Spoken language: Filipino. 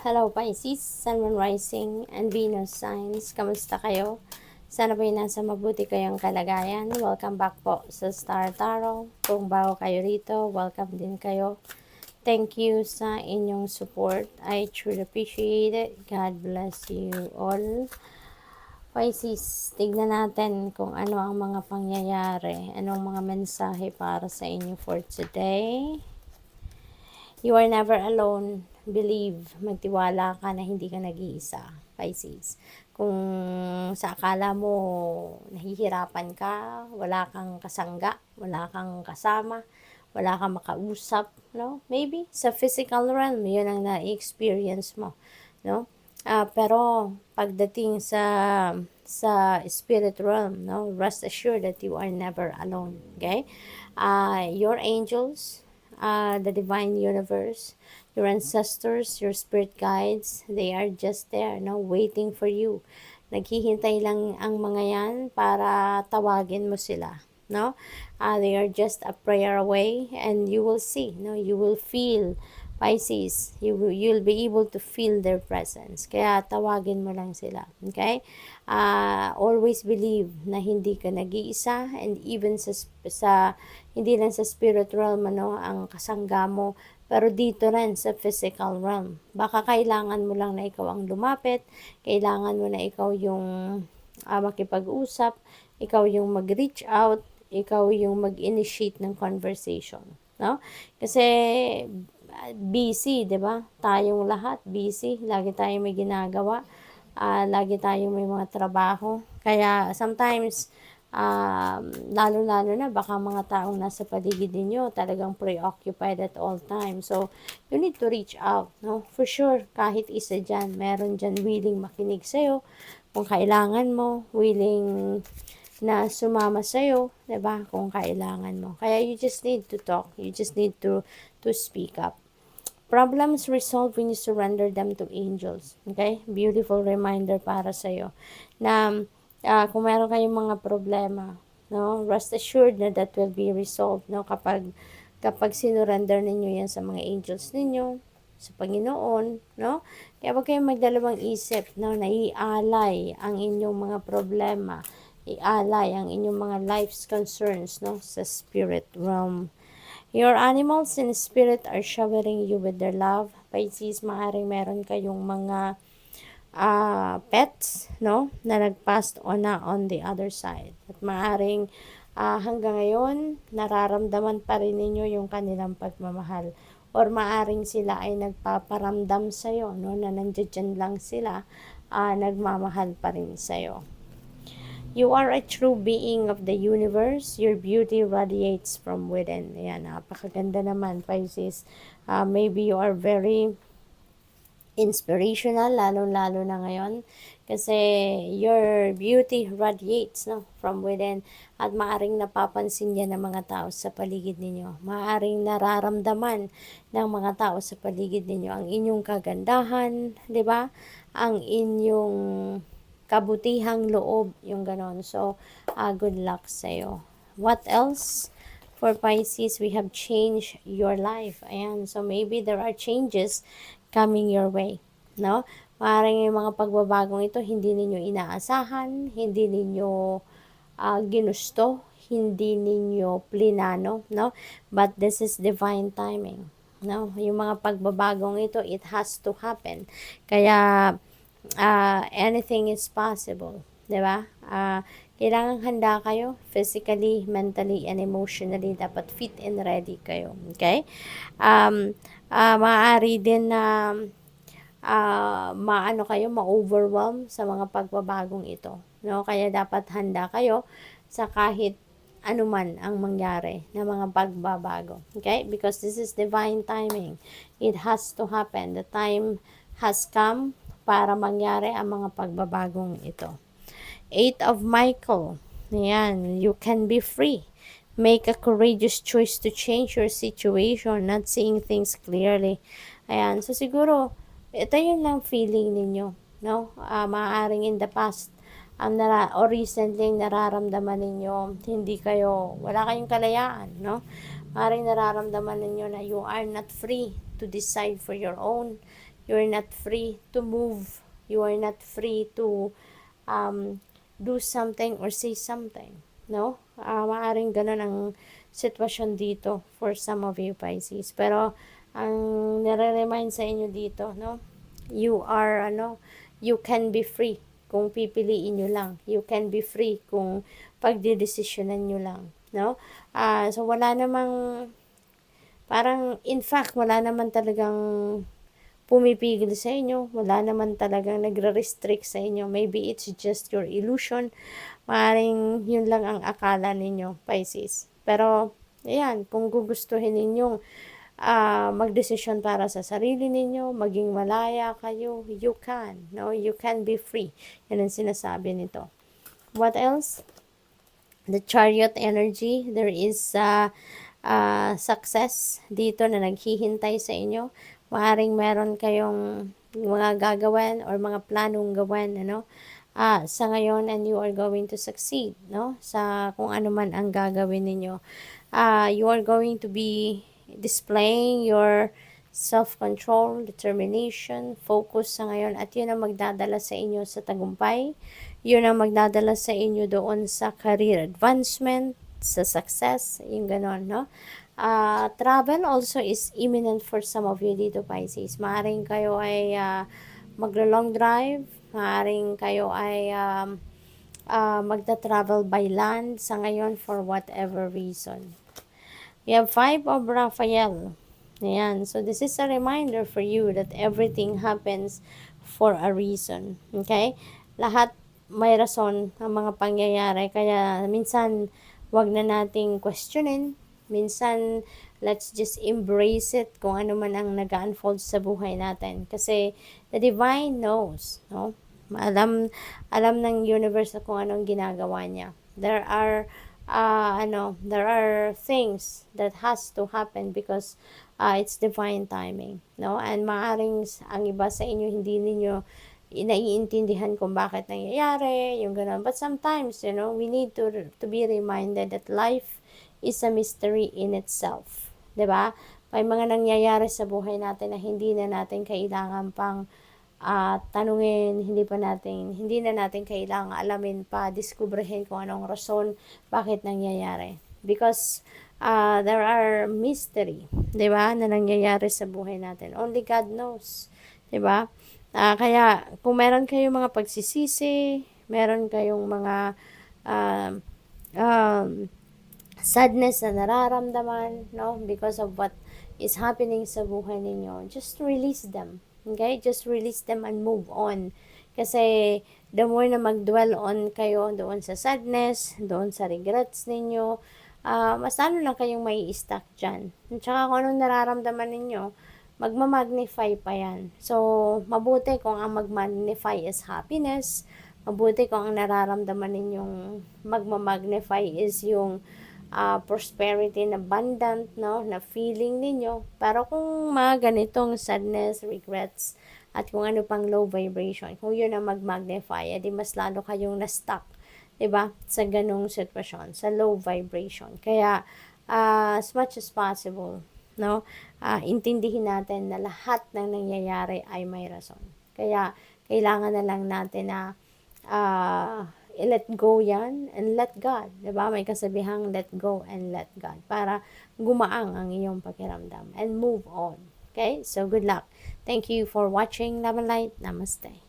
Hello Pisces, Sun, Moon, Rising, and Venus signs. Kamusta kayo? Sana po'y nasa mabuti kayong kalagayan. Welcome back po sa Star Tarot. Kung bago kayo rito, welcome din kayo. Thank you sa inyong support. I truly appreciate it. God bless you all. Pisces, tignan natin kung ano ang mga pangyayari. Anong mga mensahe para sa inyo for today. You are never alone. Believe, magtiwala ka na hindi ka nag-iisa, Pisces. Kung sa akala mo nahihirapan ka, wala kang kasangga, wala kang kasama, wala kang makausap, no? Maybe sa physical realm, yun ang na-experience mo, no? Pero pagdating sa spirit realm, no? Rest assured that you are never alone, okay? Your angels, the divine universe, your ancestors, your spirit guides, they are just there, no, waiting for you. Naghihintay lang ang mga yan para tawagin mo sila, no? They are just a prayer away, and you will see, no, you will feel, Pisces, you'll be able to feel their presence. Kaya tawagin mo lang sila, okay? Always believe na hindi ka nag-iisa, and even sa hindi lang sa spirit realm, ano, ang kasangga mo, pero dito rin sa physical realm. Baka kailangan mo lang na ikaw ang lumapit, kailangan mo na ikaw yung makipag-usap, ikaw yung mag-reach out, ikaw yung mag-initiate ng conversation, no? Kasi busy, 'di ba? Tayong lahat busy, lagi tayong may ginagawa, lagi tayong may mga trabaho. Kaya sometimes lalo-lalo na baka mga taong nasa paligid ninyo talagang preoccupied at all time. So, you need to reach out, no? For sure, kahit isa dyan, meron dyan willing makinig sa'yo. Kung kailangan mo, willing na sumama sa'yo, diba? Kung kailangan mo. Kaya you just need to talk. You just need to speak up. Problems resolve when you surrender them to angels. Okay? Beautiful reminder para sa'yo na kung meron kayong mga problema, no, rest assured na that will be resolved, no, kapag sinurrender ninyo yan sa mga angels ninyo, sa Panginoon, no? Kaya wag kayong magdalawang isip, no, na ialay ang inyong mga problema, ialay ang inyong mga life's concerns, no, sa spirit realm. Your animals in spirit are showering you with their love. Pisces, maaaring meron kayong mga pets, no, na nag-passed on na on the other side. At maaring hanggang ngayon, nararamdaman pa rin ninyo yung kanilang pagmamahal. Or maaring sila ay nagpaparamdam sa'yo, no, na nandiyan lang sila, nagmamahal pa rin sa'yo. You are a true being of the universe. Your beauty radiates from within. Ayan, napakaganda naman, Pisces. Maybe you are very inspirational, lalo-lalo na ngayon. Kasi your beauty radiates, no, from within. At maaring napapansin yan ng mga tao sa paligid ninyo. Maaring nararamdaman ng mga tao sa paligid ninyo ang inyong kagandahan, di ba? Ang inyong kabutihang loob, yung ganon. So, good luck sa'yo. What else? For Pisces, we have changed your life. Ayan. So, maybe there are changes coming your way, no? Maaaring yung mga pagbabagong ito, hindi ninyo inaasahan, hindi ninyo ginusto, hindi ninyo plinano, no? But this is divine timing, no? Yung mga pagbabagong ito, it has to happen. Kaya, anything is possible, di ba? Kailangan handa kayo physically, mentally, and emotionally. Dapat fit and ready kayo. Okay? Maaari din na maano kayo, ma-overwhelm sa mga pagbabagong ito. No? Kaya dapat handa kayo sa kahit anuman ang mangyari na mga pagbabago. Okay? Because this is divine timing. It has to happen. The time has come para mangyari ang mga pagbabagong ito. 8 of Michael. Ayan, you can be free. Make a courageous choice to change your situation, not seeing things clearly. Ayan, so siguro, ito yun lang feeling ninyo, no? Maaaring in the past, or recently nararamdaman ninyo, wala kayong kalayaan, no? Maaaring nararamdaman ninyo na you are not free to decide for your own. You are not free to move. You are not free to do something or say something. No? Maaring ganun ang sitwasyon dito for some of you Pisces. Pero, ang nare-remind sa inyo dito, no? You are, you can be free kung pipiliin nyo lang. You can be free kung pagdidesisyonan nyo lang. No? So, wala namang, parang, in fact, wala naman talagang pumipigil sa inyo. Wala naman talagang nagre-restrict sa inyo. Maybe it's just your illusion. Maaaring yun lang ang akala ninyo, Pisces. Pero, ayan, kung gugustuhin ninyong magdesisyon para sa sarili ninyo, maging malaya kayo, you can. No? You can be free. Yan ang sinasabi nito. What else? The Chariot energy. There is success dito na naghihintay sa inyo. Maaring meron kayong mga gagawin or mga planong gawin, sa ngayon, and you are going to succeed, no? Sa kung ano man ang gagawin ninyo. You are going to be displaying your self-control, determination, focus sa ngayon, at yun ang magdadala sa inyo sa tagumpay. Yun ang magdadala sa inyo doon sa career advancement, sa success, yung ganon, no? Travel also is imminent for some of you dito, Pisces. Maaring kayo ay maglo-long drive, maaring kayo ay magta-travel by land sa ngayon for whatever reason. We have 5 of Raphael. Ayan. So, this is a reminder for you that everything happens for a reason. Okay? Lahat may rason ang mga pangyayari. Kaya, minsan, wag na nating questionin. Minsan, let's just embrace it kung ano man ang nag-unfold sa buhay natin. Kasi, the divine knows, no? Alam ng universe kung anong ginagawa niya. There are things that has to happen because it's divine timing, no? And maaring ang iba sa inyo hindi ninyo naiintindihan kung bakit nangyayari, yung ganun. But sometimes, we need to be reminded that life is a mystery in itself. 'Di ba? May mga nangyayari sa buhay natin na hindi na natin kailangan pang tanungin, hindi na natin kailangan alamin pa, diskubrehin kung anong rason bakit nangyayari. Because there are mystery, 'di ba, na nangyayari sa buhay natin. Only God knows, 'di ba? Kaya kung meron kayong mga pagsisisi, meron kayong mga sadness na nararamdaman, no, because of what is happening sa buhay ninyo, just release them. Okay? Just release them and move on. Kasi the more na mag-dwell on kayo doon sa sadness, doon sa regrets ninyo, mas lalo lang kayong may stuck dyan. At saka kung anong nararamdaman ninyo, magma-magnify pa yan. So, mabuti kung ang mag-magnify is happiness, mabuti kung ang nararamdaman ninyong magma-magnify is yung prosperity na abundant, no, na feeling ninyo. Pero kung mga ganitong sadness, regrets, at kung ano pang low vibration, kung yun ang mag-magnify, edi mas lalo kayong na-stuck, diba, sa ganong sitwasyon, sa low vibration. Kaya, as much as possible, no, intindihin natin na lahat ng nangyayari ay may rason. Kaya, kailangan na lang natin na let go yan and let God. Diba? May kasabihang let go and let God para gumaang ang iyong pakiramdam and move on. Okay? So, good luck. Thank you for watching. Love and light. Namaste.